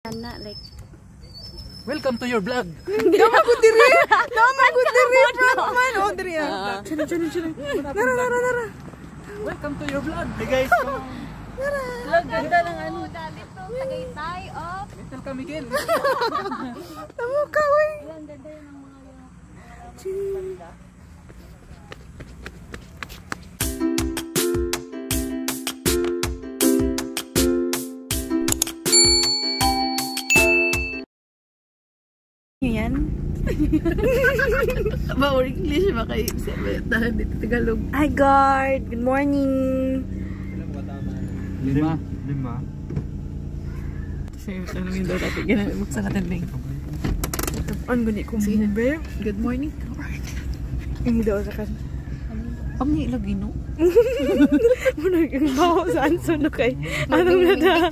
Ana, like... Welcome to your vlog. Nama ko diri. Nama ko diri. Man, oh diri. Chana. Nara. Welcome to your vlog. Hey guys. Vlog, ganda ng ano. Dito, Tagaytay of... Little Kamigil. Tamo ka, oy. Ang ganda yun ng mga... Yan. Bawal English ba kayo? Tahan dito Tagalog. Hi guard, good morning. 5. Sa'yo, tanongin daw natin. Ganun, buksan natin link. Ang gani kong babe. Good morning. Hindi daw sa kan. Ang nilagi, no? Muna yung baho sa anso na kay. Anong nada?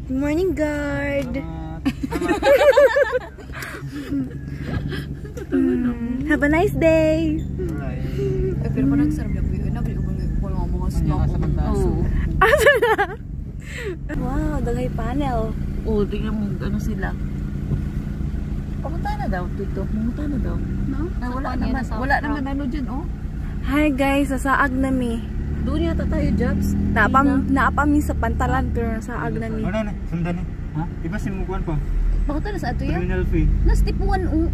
Good morning guard. Have a nice day. Ay, pero parang sarap lang po yun. Nabili ko mga snow. Asa na? Wow, dagay panel. Oo, tingnan mo ano sila. Pumunta na daw dito. Pumunta na daw. No? Wala naman ano dyan, oh. Hi guys, sasaag na mi. Doon yata tayo, Jobs. Naapami sa pantalan pero saag na mi. Ano na? Sundan ni. Ha? Diba simukuan pa? Bakit na sa ato yan? Terminal fee. Na step 1, oh.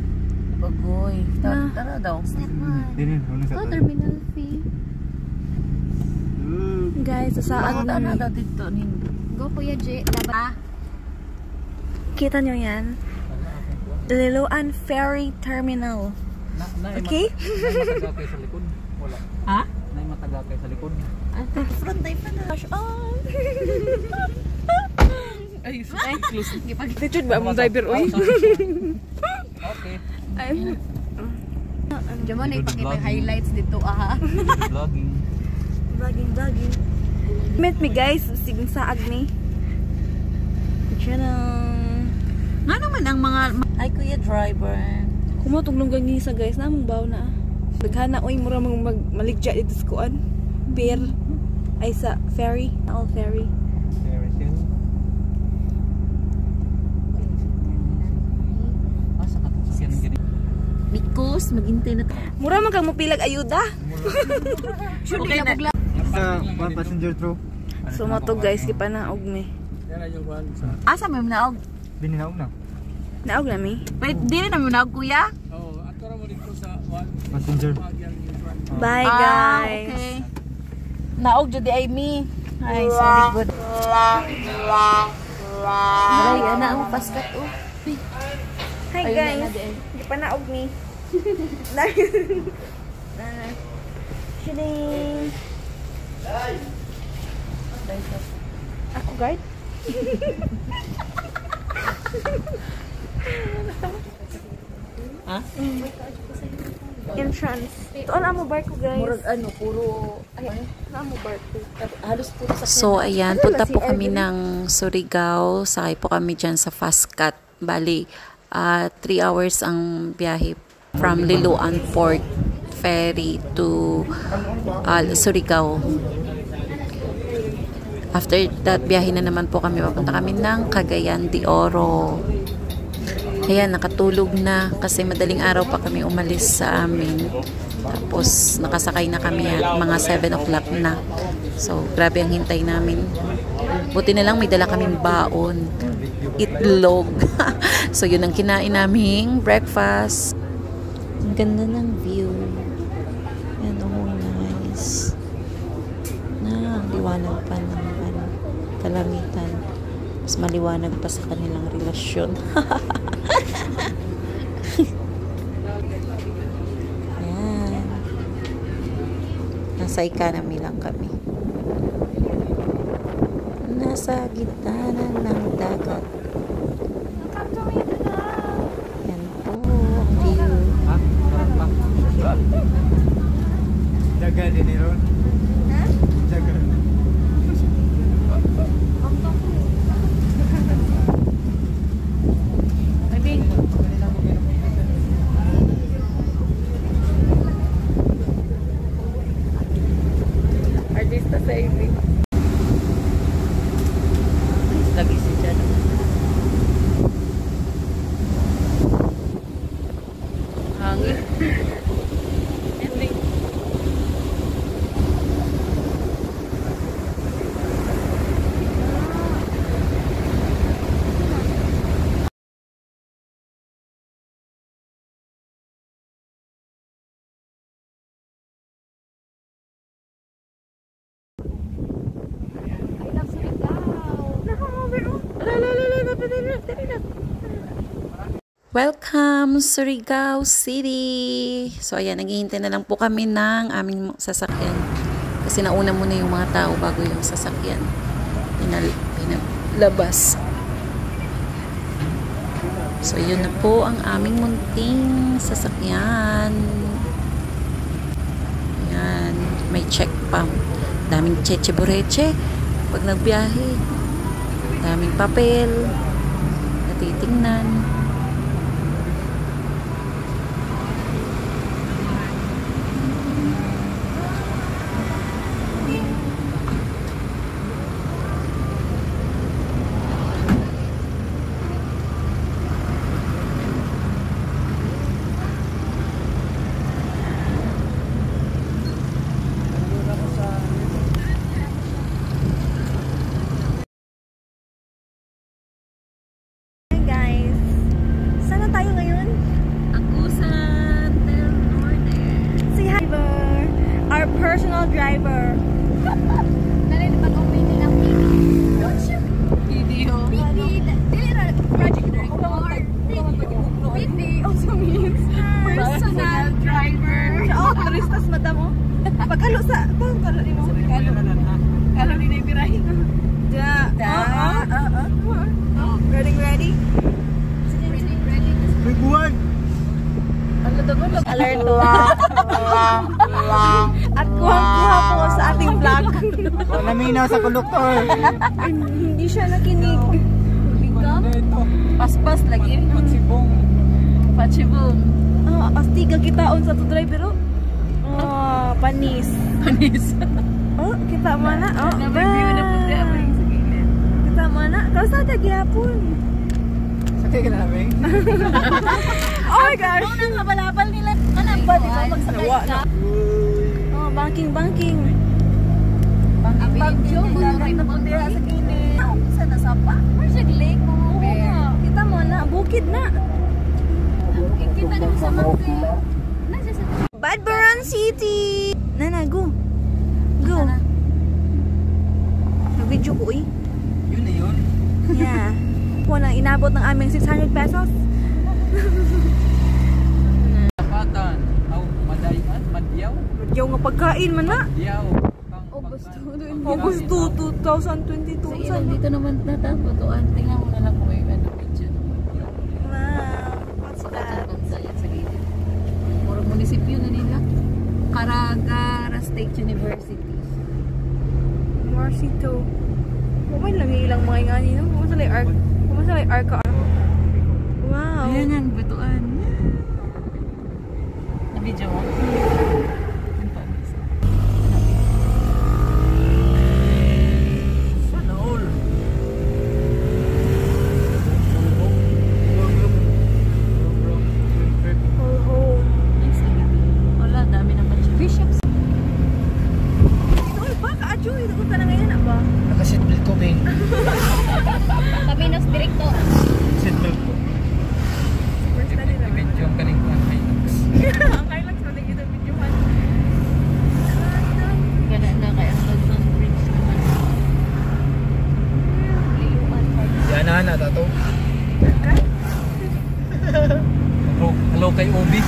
Bagoy. Tara daw. Step 1. Dinin, ano sa tayo? Terminal fee. Guys, sasaag na mi. Ano daw dito? Go Kuya J. Laban. Kita nyo yan? Liloan Ferry Terminal. Okay? Matagakay sa likod. Wala. Ha? Nay matagakay sa likod. Front tayo pa na. Ay, close. Richard ba mong driver, oy? Okay. Diyan mo na ipakita yung highlights dito, aha. Vlogging. Vlogging. Met me guys, sige saag ni. Nga naman ang mga... Ay, Kuya Driver. Kumutuglong ganisa guys, namang baw na. Daghana oy mura maligja dito sa kuan. Pier ay sa ferry, all ferry. Very chill. Asa ka sasakyan ng ganito? Because maghintay na tayo. Mura man kang mopilag ayuda. Okay na. Sa one passenger through. So mato guys, gipanaog mi. Asa may manaog? Bininaog na. Naog na mi. Wait, di rin namin manaog, Kuya? Passenger. Bye guys. Okay. Naog jud ay mi. Ay, sorry good. Ay, ana ang paskat, oh. Hi Ayun guys. na, di Gipanaog mi. Shining. Ako guard? Ha? Entrance. Ito ang amo barko guys. Murag ano, puro... Ay, Amo barko. halos puro sa... So, ayan, punta po kami ng Surigao. Sakay po kami dyan sa Fast Cut. Bali, 3 hours ang biyahe from Liloan Port Ferry to Surigao. After that, biyahe na naman po kami. Papunta kami ng Cagayan de Oro. Ayan, nakatulog na kasi madaling araw pa kami umalis sa amin. Tapos, nakasakay na kami at mga 7 o'clock na. So, grabe ang hintay namin. Buti na lang may dala kaming baon. Itlog. So, yun ang kinain naming breakfast. Ang ganda ng view. Yan, oh, nice. Ang liwanag pa ng kalangitan. Mas maliwanag pa sa kanilang relasyon. Ayan. Nasa economy lang kami. Nasa gitna ng dagat. Yan po ang view. Jaga din ron. Ha? Jaga. Artista sa Ivy. Lagi si Jan. Welcome, Surigao City! So, ayan, naghihintay na lang po kami ng aming sasakyan. Kasi nauna muna yung mga tao bago yung sasakyan. Pinalabas. So, yun na po ang aming munting sasakyan. Ayan, may check pump. Daming cheche-bureche pag nagbiyahe. Daming papel. Natitingnan. Personal driver. Dali na pag-opening ng Video. Dili na project director. PD also means personal driver. Oh, turistas madam oh. Pagkalo sa, pagkalo ni mo. Kalo ni na ibirahin. Ready? May buwan! Alert at kuha po sa ating vlog. Naminaw sa konduktor. Hindi siya nakinig. Paspas lagi. Patsibong. Pachibong. Astiga kita on sa to driver. Panis. Kita mana? Na-review na po siya. Kita mana? Kau sa tagyapon. Sakay ka namin. Oh my gosh. Nang kabalabal nila. Kanang ba? Di ba magsakay ka? Oh, banking. Pag-joke mo na po diya sa gilid. Sa nasapa. Where's the lake mo? Kita mo na, bukid na. Kita naman sa mountain. Nasa sa Badbaran City! Nana, go. Go. Nag-video ko eh. Yun na yun. Yeah. Kung nang inabot ng aming 600 pesos. Tapatan. Madayan. Madyaw. Madyaw nga pagkain man na. Madyaw. August 2, 2022. Sa ilang dito naman natapos. Tingnan mo na lang kung may video. Wow. What's that? Sa gilid. Murag munisipyo na nila. Caraga State University. Marcy 2. Kumay lang yung ilang mga ingani no? Kumasalay arka. Wow. Ayan yan, batuan. Na-video mo? Yun pa. Sana all. All home. Nice na dito. Wala, dami naman siya. Bishops. Ito ay ba? Ka-adyo. Ito ka na ngayon ba? Naka-seatbelt ko, Bing. Caminos Directo. Seatbelt ko. First na nila. Medyo ang kaling ko ang Hilux. Ang kailang sa naging videohan. Gana na kaya ang London Bridge naman. Yan na, tato. Hello kay Obi.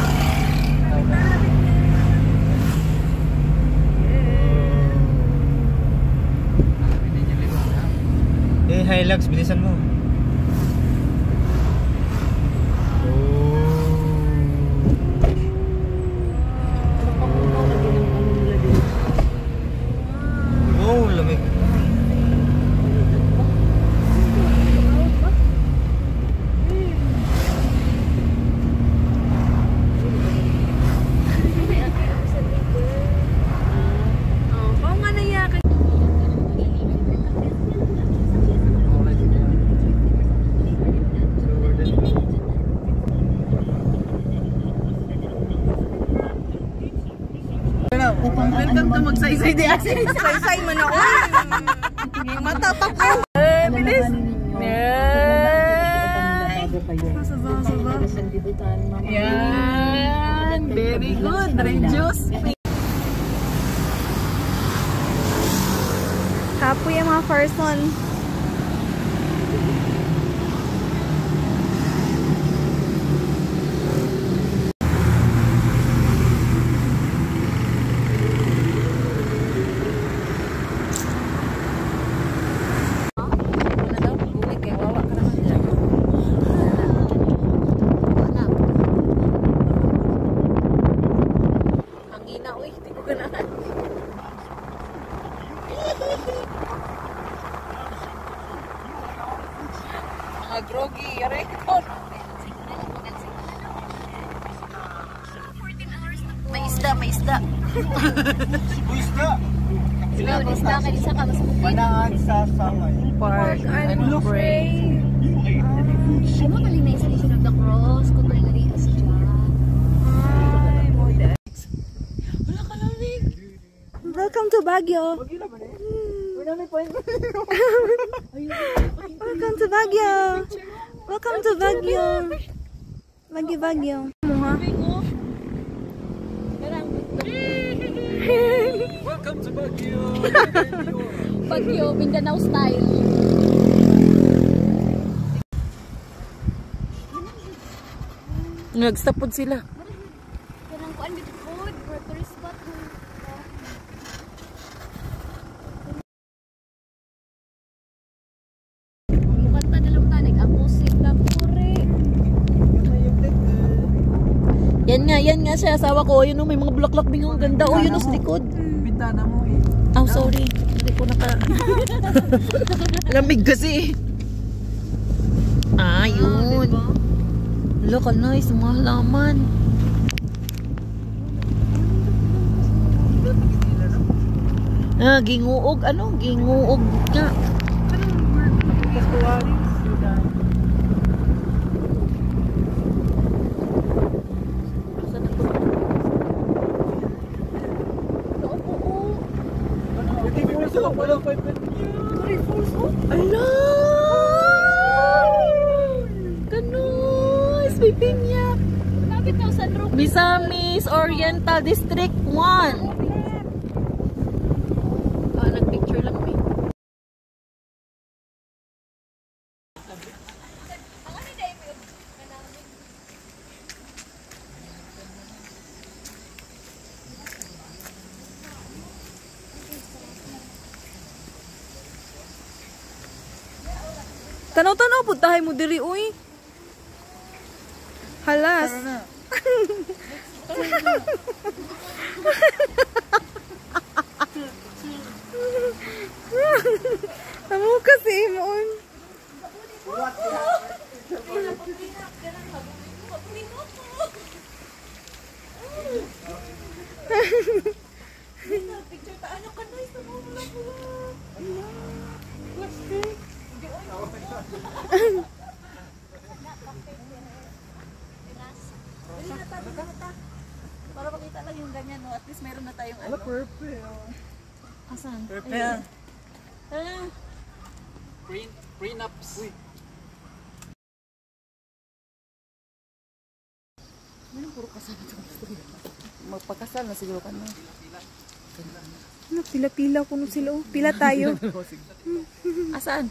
Hilux, bilisan mo. Oh, lamig. Oo nga nayakan. Welcome to Magsaysay di Asin. Say mo na ako. Matatak ko. Bilis. Yan. Very good. Reduce. Kapoy ang mga first 1. Groggy, record. May isda, may isda. Isda! Ikaw, isda ka isa ka mas bukid. Panaan sa samay. Park and Pray. Ano kaling na isa ni Sunod the Cross? Kung tayo na rin sa Wala ka lamig. Welcome to Baguio. Welcome to Baguio. Welcome to Baguio. Baguio. Muha. Welcome to Baguio! Baguio, Mindanao style. Nagstapod sila. Kanang kuan dito food, tourist spot. Bukan pa dalang tanig ako sila pure. Yan nga siya, asawa ko. Yun, may mga bulaklak bingong ganda. O, yun, sa likod. Bintana mo eh. Oh, sorry. Hindi ko Lamig kasi. Ah, yun. Look, nice. Mga halaman. Ah, ginguog. Ano? Ginguog nga. Ala! Ganos! May pinya! Bakit daw sa Drog? Misamis Oriental District 1. Nagpicture lang kami. Tanaw-tanaw po tayo mo diri, uy. Halas. Amo kasi imon. Para makita lang yung ganyan, no? At least meron na tayong ano. Perfect. Asan? Perfect. Tara. Prenups. Uy. Puro kasal ito. Magpakasal na siguro ka na. Ano, pila-pila ko nun sila, oh. Pila tayo. Asaan?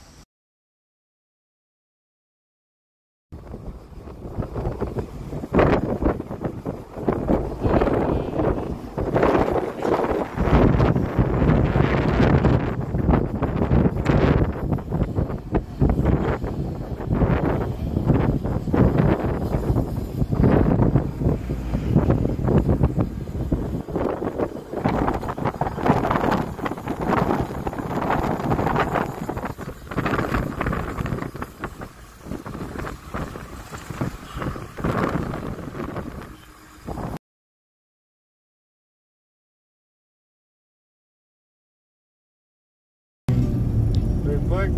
Report.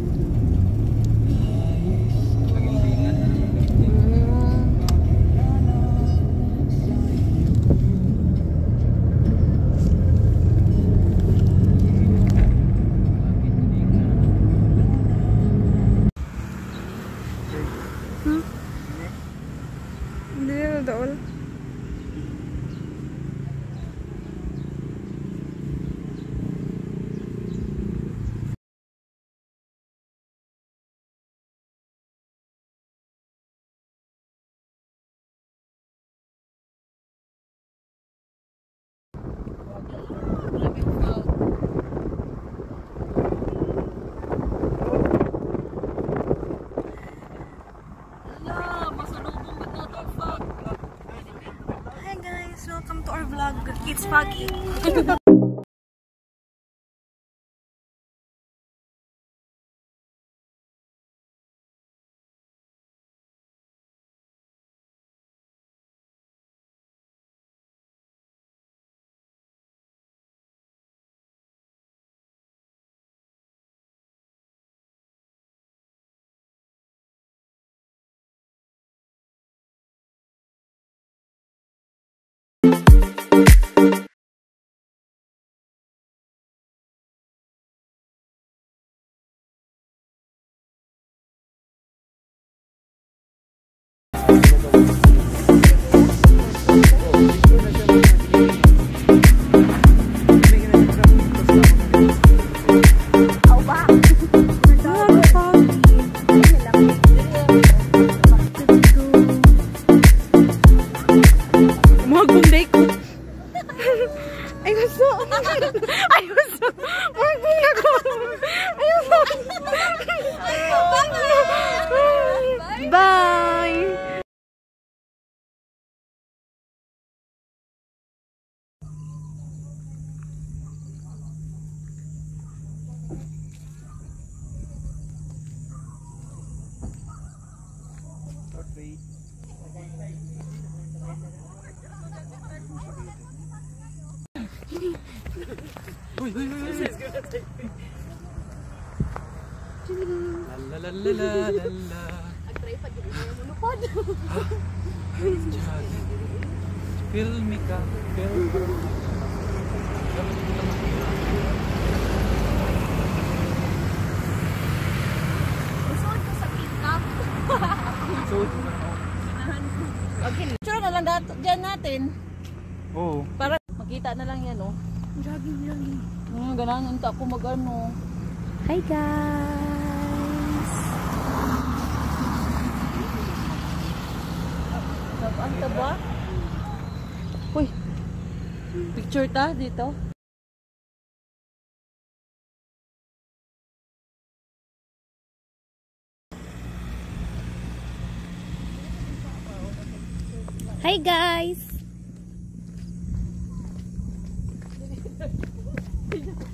Hindi na doon. Hi guys, welcome to our vlog. It's foggy. La la la la la la. Nag-try pa din yung monopod. Feel me ka. Feel me. Gusto ko sa pick-up. Okay, picture na lang dyan natin. Oo. Para makita na lang yan, oh. Jogging. Ganahan unta ako mag-ano. Hi guys! Sabaan ta ba? Uy, picture ta dito. Hi guys!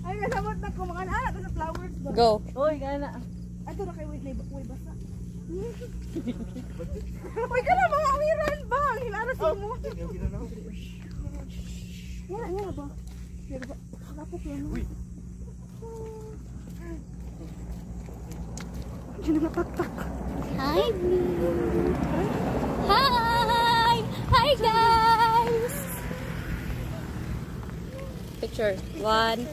Ay, kasabot na ko mga anak sa flowers ba? Go. Uy, gana. Ato na kay way basa. Uy, ka na mga awiran ba? Ang hilaras mo. Wala ba? Pero ba? Kapok yan. Uy. Hindi na nataktak. Hi, Blue. Hi! Hi, guys! Picture. 1.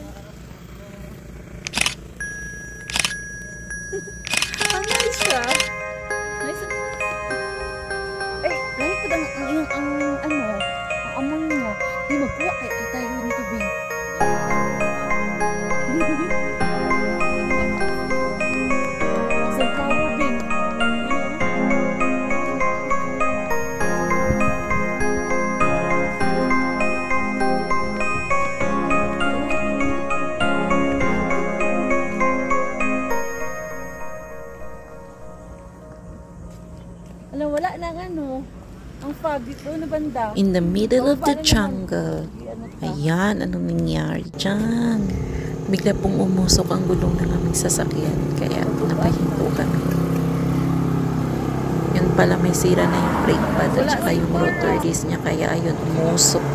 Nice siya. Nice. Ay, lahat ko ang amoy mo. Di magkuha kay tayo nito, Bing. Sunflower, Bing. Alam, wala lang ang fog dito na banda. In the middle of the Paano naman? jungle. Ayan, anong nangyari dyan? Bigla pong umusok ang gulong ng aming sasakyan. Kaya napahinto kami. Yun pala, may sira na yung brake pad at saka yung rotor disc niya. Kaya ayun, umusok.